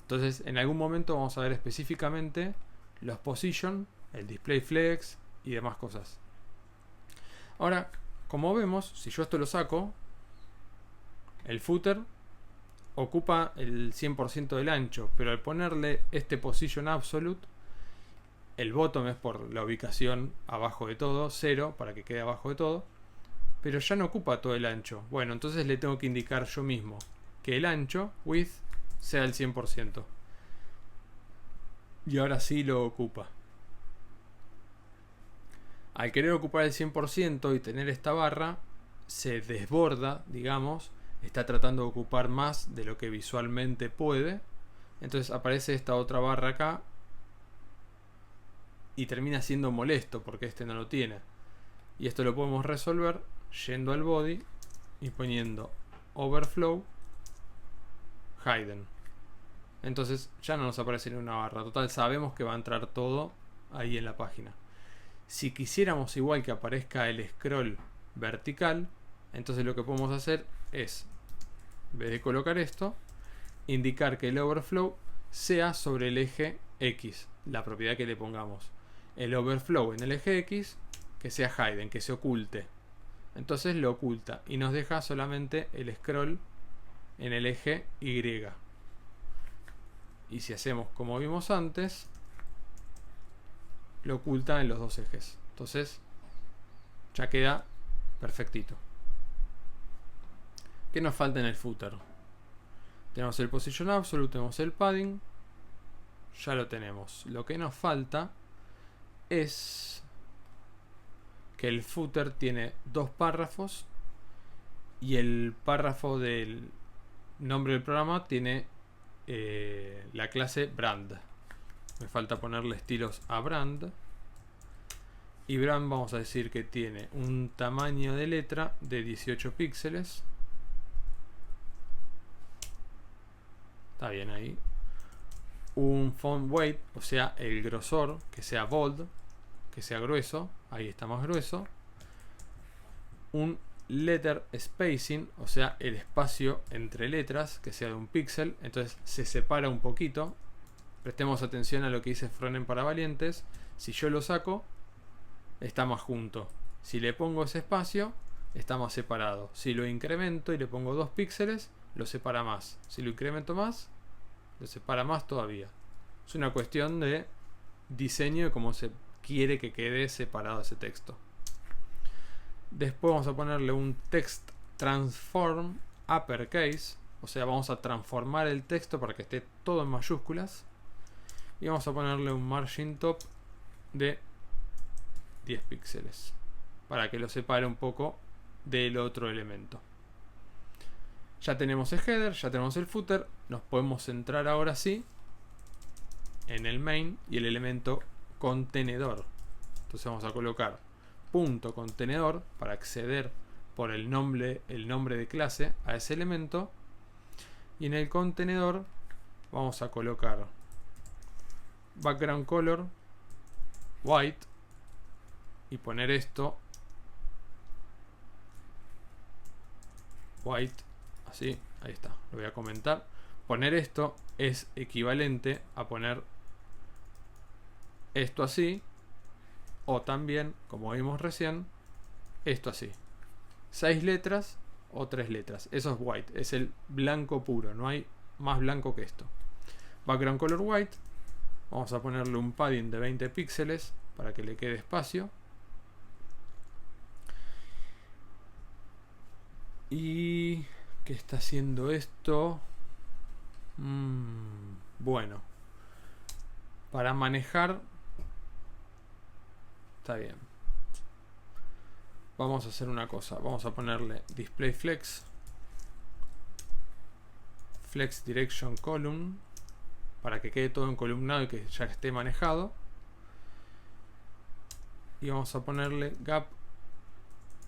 Entonces, en algún momento vamos a ver específicamente los position, el display flex y demás cosas. Ahora, como vemos, si yo esto lo saco, el footer ocupa el 100% del ancho, pero al ponerle este position absolute, el bottom es por la ubicación abajo de todo, 0, para que quede abajo de todo, pero ya no ocupa todo el ancho. Bueno, entonces le tengo que indicar yo mismo que el ancho, width, sea el 100%. Y ahora sí lo ocupa. Al querer ocupar el 100% y tener esta barra, se desborda, digamos, está tratando de ocupar más de lo que visualmente puede. Entonces aparece esta otra barra acá y termina siendo molesto porque este no lo tiene. Y esto lo podemos resolver yendo al body y poniendo overflow hidden. Entonces ya no nos aparece ni una barra. Total, sabemos que va a entrar todo ahí en la página. Si quisiéramos igual que aparezca el scroll vertical, entonces lo que podemos hacer es, en vez de colocar esto, indicar que el overflow sea sobre el eje X, la propiedad que le pongamos. El overflow en el eje X, que sea hidden, que se oculte. Entonces lo oculta y nos deja solamente el scroll en el eje Y. Y si hacemos como vimos antes, lo oculta en los dos ejes. Entonces ya queda perfectito. ¿Qué nos falta en el footer? Tenemos el position absolute, tenemos el padding. Ya lo tenemos. Lo que nos falta es que el footer tiene dos párrafos y el párrafo del nombre del programa tiene la clase brand. Me falta ponerle estilos a brand. Y brand vamos a decir que tiene un tamaño de letra de 18 píxeles. Está bien ahí. Un font weight, o sea, el grosor, que sea bold, que sea grueso. Ahí está más grueso. Un letter spacing, o sea, el espacio entre letras, que sea de un píxel. Entonces se separa un poquito. Prestemos atención a lo que dice Fronen para valientes. Si yo lo saco, está más junto. Si le pongo ese espacio, está más separado. Si lo incremento y le pongo 2 píxeles, lo separa más. Si lo incremento más, lo separa más todavía. Es una cuestión de diseño de cómo se quiere que quede separado ese texto. Después vamos a ponerle un text transform uppercase, o sea, vamos a transformar el texto para que esté todo en mayúsculas. Y vamos a ponerle un margin top de 10 píxeles para que lo separe un poco del otro elemento. Ya tenemos el header, ya tenemos el footer. Nos podemos centrar ahora sí en el main y el elemento contenedor. Entonces vamos a colocar punto contenedor para acceder por el nombre de clase a ese elemento. Y en el contenedor vamos a colocar background color white y poner esto white, así, ahí está, lo voy a comentar. Poner esto es equivalente a poner esto así, o también, como vimos recién, esto así. 6 letras o 3 letras. Eso es white, es el blanco puro, no hay más blanco que esto. Background color white. Vamos a ponerle un padding de 20 píxeles para que le quede espacio. ¿Y qué está haciendo esto? Bueno, para manejar está bien. Vamos a hacer una cosa. Vamos a ponerle display flex, flex direction column, para que quede todo encolumnado y que ya esté manejado. Y vamos a ponerle gap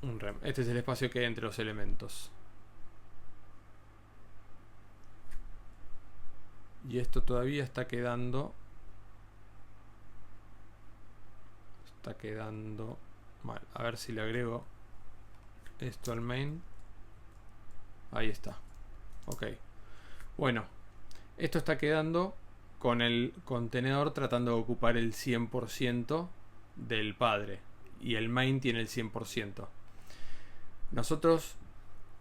un rem. Este es el espacio que hay entre los elementos. Y esto todavía está quedando mal. A ver si le agrego esto al main. Ahí está. Ok. Bueno, esto está quedando con el contenedor tratando de ocupar el 100% del padre. Y el main tiene el 100%. Nosotros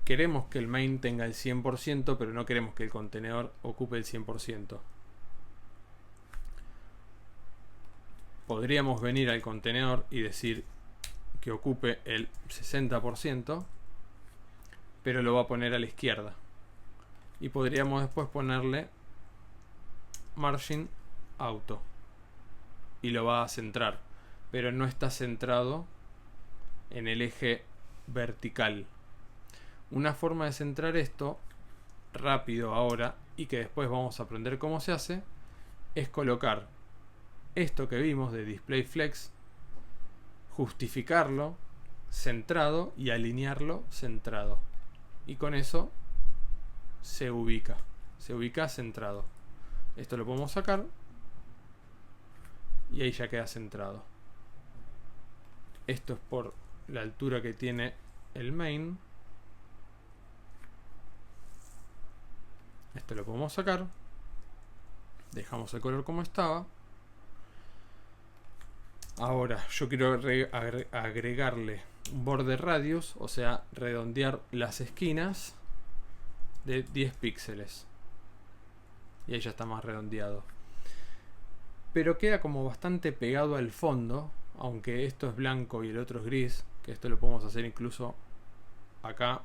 queremos que el main tenga el 100%, pero no queremos que el contenedor ocupe el 100%. Podríamos venir al contenedor y decir que ocupe el 60%, pero lo va a poner a la izquierda. Y podríamos después ponerle margin auto y lo va a centrar, pero no está centrado en el eje vertical. Una forma de centrar esto rápido ahora, y que después vamos a aprender cómo se hace, es colocar esto que vimos de display flex, justificarlo centrado y alinearlo centrado, y con eso se ubica centrado. Esto lo podemos sacar y ahí ya queda centrado. Esto es por la altura que tiene el main. Esto lo podemos sacar. Dejamos el color como estaba. Ahora yo quiero agregarle un border radius, o sea, redondear las esquinas de 10 píxeles. Y ahí ya está más redondeado. Pero queda como bastante pegado al fondo, aunque esto es blanco y el otro es gris, que esto lo podemos hacer incluso acá,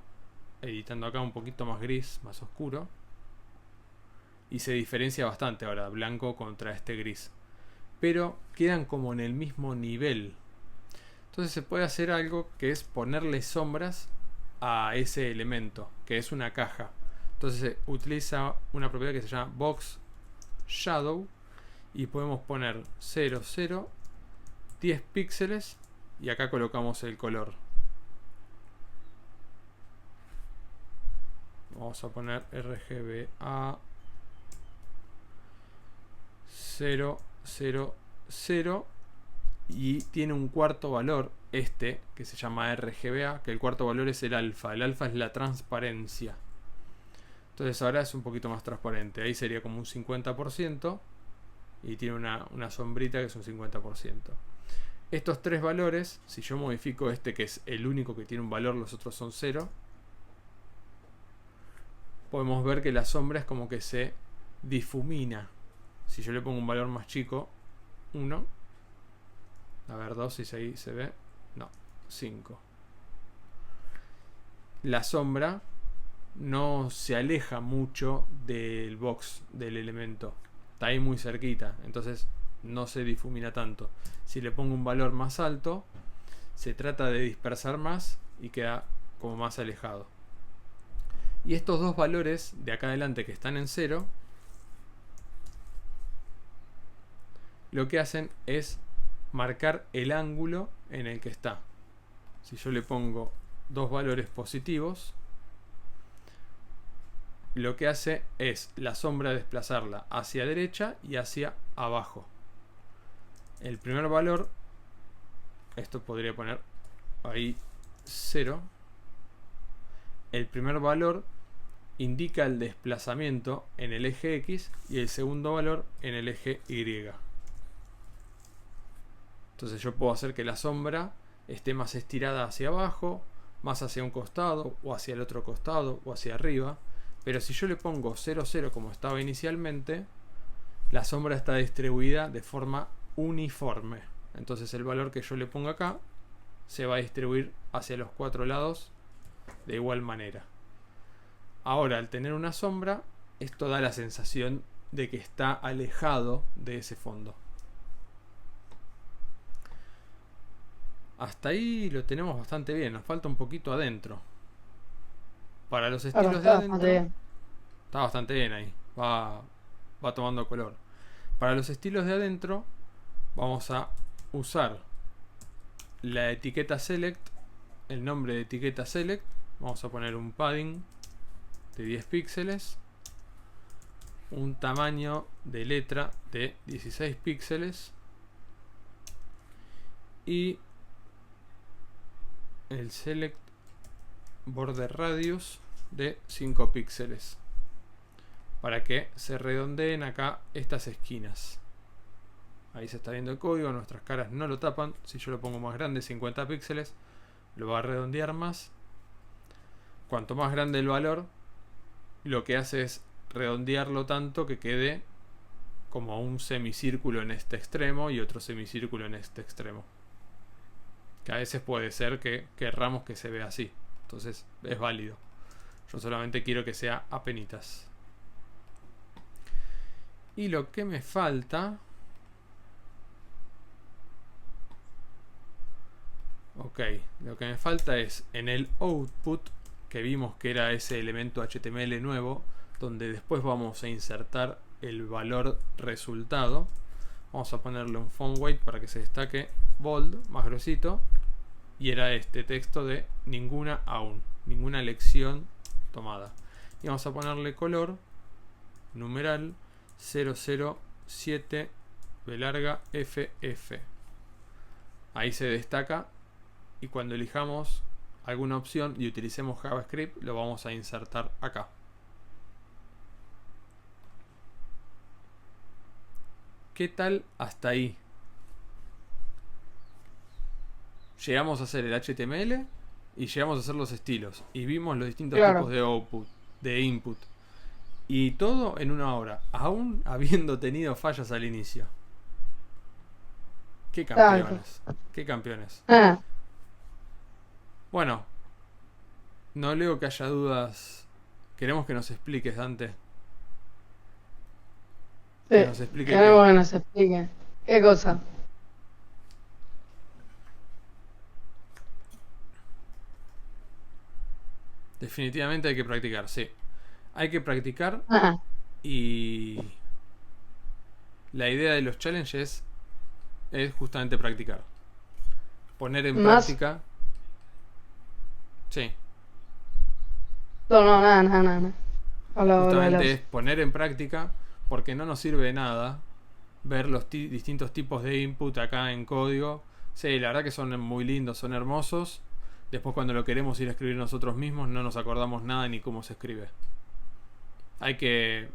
editando acá un poquito más gris, más oscuro. Y se diferencia bastante ahora, blanco contra este gris. Pero quedan como en el mismo nivel. Entonces se puede hacer algo que es ponerle sombras a ese elemento, que es una caja. Entonces se utiliza una propiedad que se llama box shadow y podemos poner 0, 0, 10 píxeles y acá colocamos el color. Vamos a poner RGBA 0, 0, 0 y tiene un cuarto valor este que se llama RGBA, que el cuarto valor es el alfa. El alfa es la transparencia. Entonces ahora es un poquito más transparente. Ahí sería como un 50% y tiene una sombrita que es un 50%. Estos tres valores, si yo modifico este que es el único que tiene un valor, los otros son 0, podemos ver que la sombra es como que se difumina. Si yo le pongo un valor más chico, 1, a ver, 2, si ahí se ve, no, 5. La sombra no se aleja mucho del box, del elemento, está ahí muy cerquita, entonces no se difumina tanto. Si le pongo un valor más alto, se trata de dispersar más y queda como más alejado. Y estos dos valores de acá adelante que están en 0, lo que hacen es marcar el ángulo en el que está. Si yo le pongo dos valores positivos, lo que hace es la sombra desplazarla hacia derecha y hacia abajo. El primer valor esto podría poner ahí 0. El primer valor indica el desplazamiento en el eje X y el segundo valor en el eje Y. Entonces yo puedo hacer que la sombra esté más estirada hacia abajo, más hacia un costado, o hacia el otro costado, o hacia arriba. Pero si yo le pongo 0, 0 como estaba inicialmente, la sombra está distribuida de forma uniforme. Entonces el valor que yo le pongo acá se va a distribuir hacia los 4 lados de igual manera. Ahora, al tener una sombra, esto da la sensación de que está alejado de ese fondo. Hasta ahí lo tenemos bastante bien. Nos falta un poquito adentro. Para los estilos de adentro está bastante bien ahí. Va tomando color. Para los estilos de adentro vamos a usar la etiqueta select, el nombre de etiqueta select. Vamos a poner un padding de 10 píxeles, un tamaño de letra de 16 píxeles y el select border radius de 5 píxeles para que se redondeen acá estas esquinas. Ahí se está viendo el código, nuestras caras no lo tapan. Si yo lo pongo más grande, 50 píxeles, lo va a redondear más. Cuanto más grande el valor, lo que hace es redondearlo tanto que quede como un semicírculo en este extremo y otro semicírculo en este extremo. Que a veces puede ser que querramos que se vea así. Entonces es válido. Yo solamente quiero que sea apenitas. Y lo que me falta... Ok, lo que me falta es en el output, que vimos que era ese elemento HTML nuevo, donde después vamos a insertar el valor resultado. Vamos a ponerle un font weight para que se destaque bold, más gruesito. Y era este texto de ninguna aún, ninguna lección tomada. Y vamos a ponerle color, numeral 007 B larga FF. Ahí se destaca. Y cuando elijamos alguna opción y utilicemos JavaScript, lo vamos a insertar acá. ¿Qué tal hasta ahí? Llegamos a hacer el HTML y llegamos a hacer los estilos. Y vimos los distintos tipos de output, de input. Y todo en una hora, aún habiendo tenido fallas al inicio. ¡Qué campeones! ¡Qué campeones! Bueno, no leo que haya dudas. Queremos que nos expliques, Dante. Sí, que nos explique queremos que nos explique. ¿Qué cosa? Definitivamente hay que practicar, sí. Hay que practicar y la idea de los challenges es justamente practicar. Poner en práctica... Sí. No, nada. Justamente es poner en práctica, porque no nos sirve de nada ver los distintos tipos de input acá en código. Sí, la verdad que son muy lindos, son hermosos. Después cuando lo queremos ir a escribir nosotros mismos no nos acordamos nada ni cómo se escribe. Hay que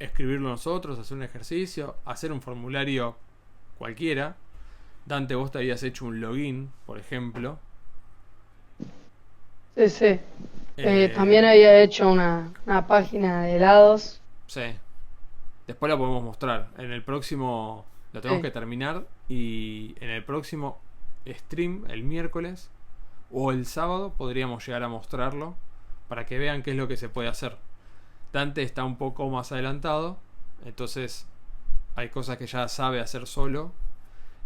escribirlo nosotros, hacer un ejercicio, hacer un formulario cualquiera. Dante, vos te habías hecho un login, por ejemplo. Sí. También había hecho una página de helados. Sí. Después la podemos mostrar. En el próximo lo tenemos que terminar. Y en el próximo stream, el miércoles o el sábado, podríamos llegar a mostrarlo para que vean qué es lo que se puede hacer. Dante está un poco más adelantado. Entonces hay cosas que ya sabe hacer solo.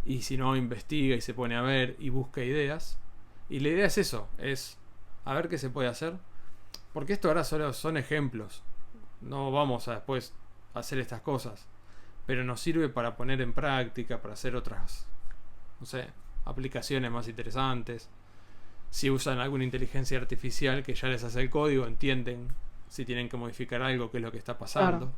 Y si no, investiga y se pone a ver y busca ideas. Y la idea es eso, es a ver qué se puede hacer. Porque esto ahora solo son ejemplos. No vamos a después hacer estas cosas. Pero nos sirve para poner en práctica, para hacer otras, no sé, aplicaciones más interesantes. Si usan alguna inteligencia artificial que ya les hace el código, entienden si tienen que modificar algo, qué es lo que está pasando. Claro.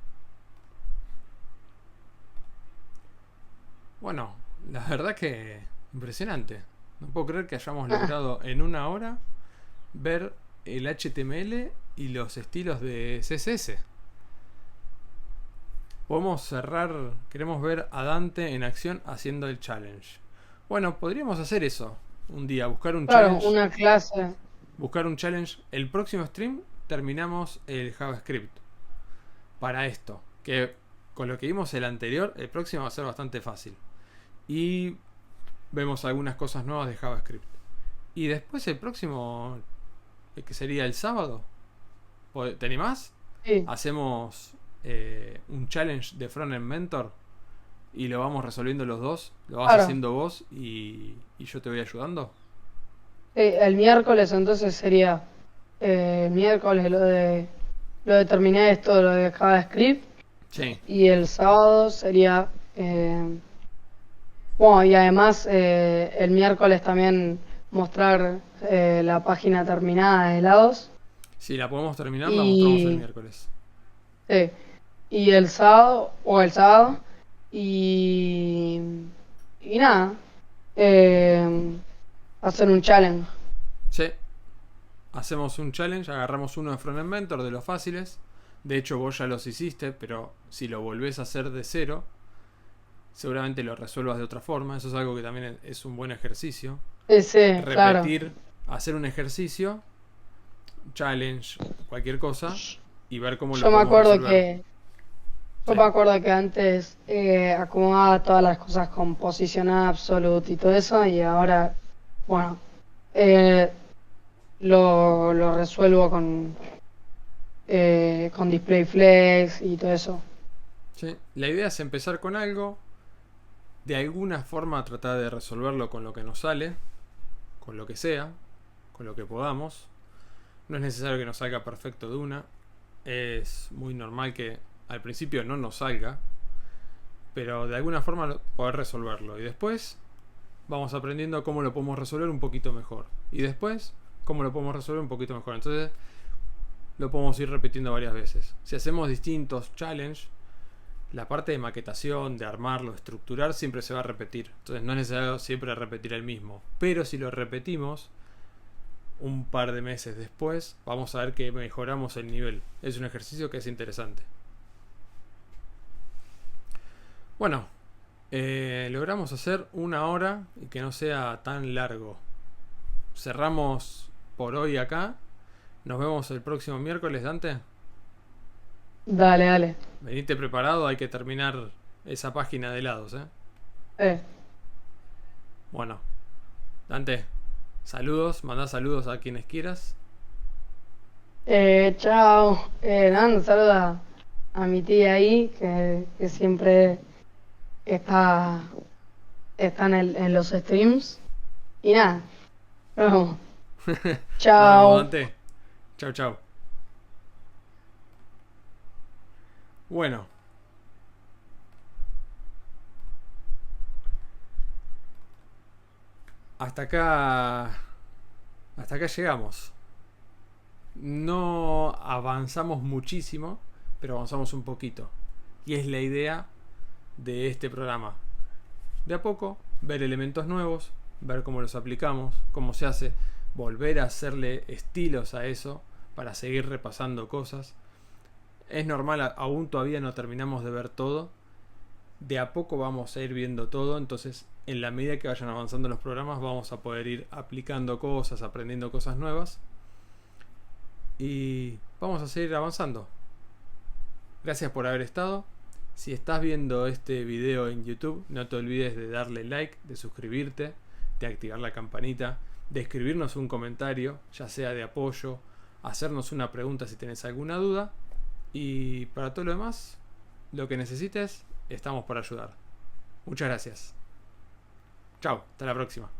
Bueno, la verdad que impresionante. No puedo creer que hayamos logrado en una hora ver el HTML y los estilos de CSS. Podemos cerrar, queremos ver a Dante en acción haciendo el challenge. Bueno, podríamos hacer eso un día, buscar un Claro, challenge. una clase. Buscar un challenge. El próximo stream terminamos el JavaScript para esto. Que con lo que vimos el anterior, el próximo va a ser bastante fácil. Y vemos algunas cosas nuevas de JavaScript. Y después el próximo, que sería el sábado, ¿te animás? Sí, Hacemos un challenge de Frontend Mentor y lo vamos resolviendo los dos. Lo vas claro. haciendo vos y yo te voy ayudando. El miércoles entonces sería el miércoles lo de terminar esto, lo de JavaScript, Sí, y el sábado sería bueno, y además el miércoles también mostrar la página terminada de helados. si la podemos terminar, la mostramos el Y, miércoles. sí, y el sábado, o el sábado, y, y nada, eh, hacer un challenge. Sí, hacemos un challenge, agarramos uno de Frontend Mentor de los fáciles. De hecho, vos ya los hiciste, pero si lo volvés a hacer de cero, seguramente lo resuelvas de otra forma. Eso es algo que también es un buen ejercicio. Sí, claro. Repetir, hacer un ejercicio, challenge, cualquier cosa, y ver cómo lo Yo me podemos acuerdo resolver. que, yo Sí, me acuerdo que antes acomodaba todas las cosas con position absolute y todo eso, y ahora, bueno, eh, lo resuelvo con display flex y todo eso. sí. La idea es empezar con algo, de alguna forma tratar de resolverlo con lo que nos sale, con lo que sea, con lo que podamos. No es necesario que nos salga perfecto de una. Es muy normal que al principio no nos salga, pero de alguna forma poder resolverlo. Y después vamos aprendiendo cómo lo podemos resolver un poquito mejor. Y después, cómo lo podemos resolver un poquito mejor. Entonces, lo podemos ir repitiendo varias veces. Si hacemos distintos challenges, la parte de maquetación, de armarlo, de estructurar, siempre se va a repetir. Entonces, no es necesario siempre repetir el mismo. Pero si lo repetimos un par de meses después, vamos a ver que mejoramos el nivel. Es un ejercicio que es interesante. Bueno, logramos hacer una hora y que no sea tan largo. Cerramos por hoy acá. Nos vemos el próximo miércoles, Dante. Dale, dale. Venite preparado, hay que terminar esa página de helados, ¿eh? Eh, Bueno, Dante, saludos, mandá saludos a quienes quieras. chao. Nada, saluda a mi tía ahí, que siempre está, está en los streams. Y nada, nos vemos. Nos vemos, Chao. Dante. Chau, chau. Bueno, hasta acá. Hasta acá llegamos. No avanzamos muchísimo, pero avanzamos un poquito. Y es la idea de este programa. De a poco, ver elementos nuevos, ver cómo los aplicamos, cómo se hace, volver a hacerle estilos a eso para seguir repasando cosas. Es normal, aún todavía no terminamos de ver todo. De a poco vamos a ir viendo todo, entonces en la medida que vayan avanzando los programas vamos a poder ir aplicando cosas, aprendiendo cosas nuevas y vamos a seguir avanzando. Gracias por haber estado. Si estás viendo este video en YouTube, no te olvides de darle like, de suscribirte, de activar la campanita, de escribirnos un comentario, ya sea de apoyo, hacernos una pregunta si tenés alguna duda. Y para todo lo demás, lo que necesites, estamos para ayudar. Muchas gracias. Chao, hasta la próxima.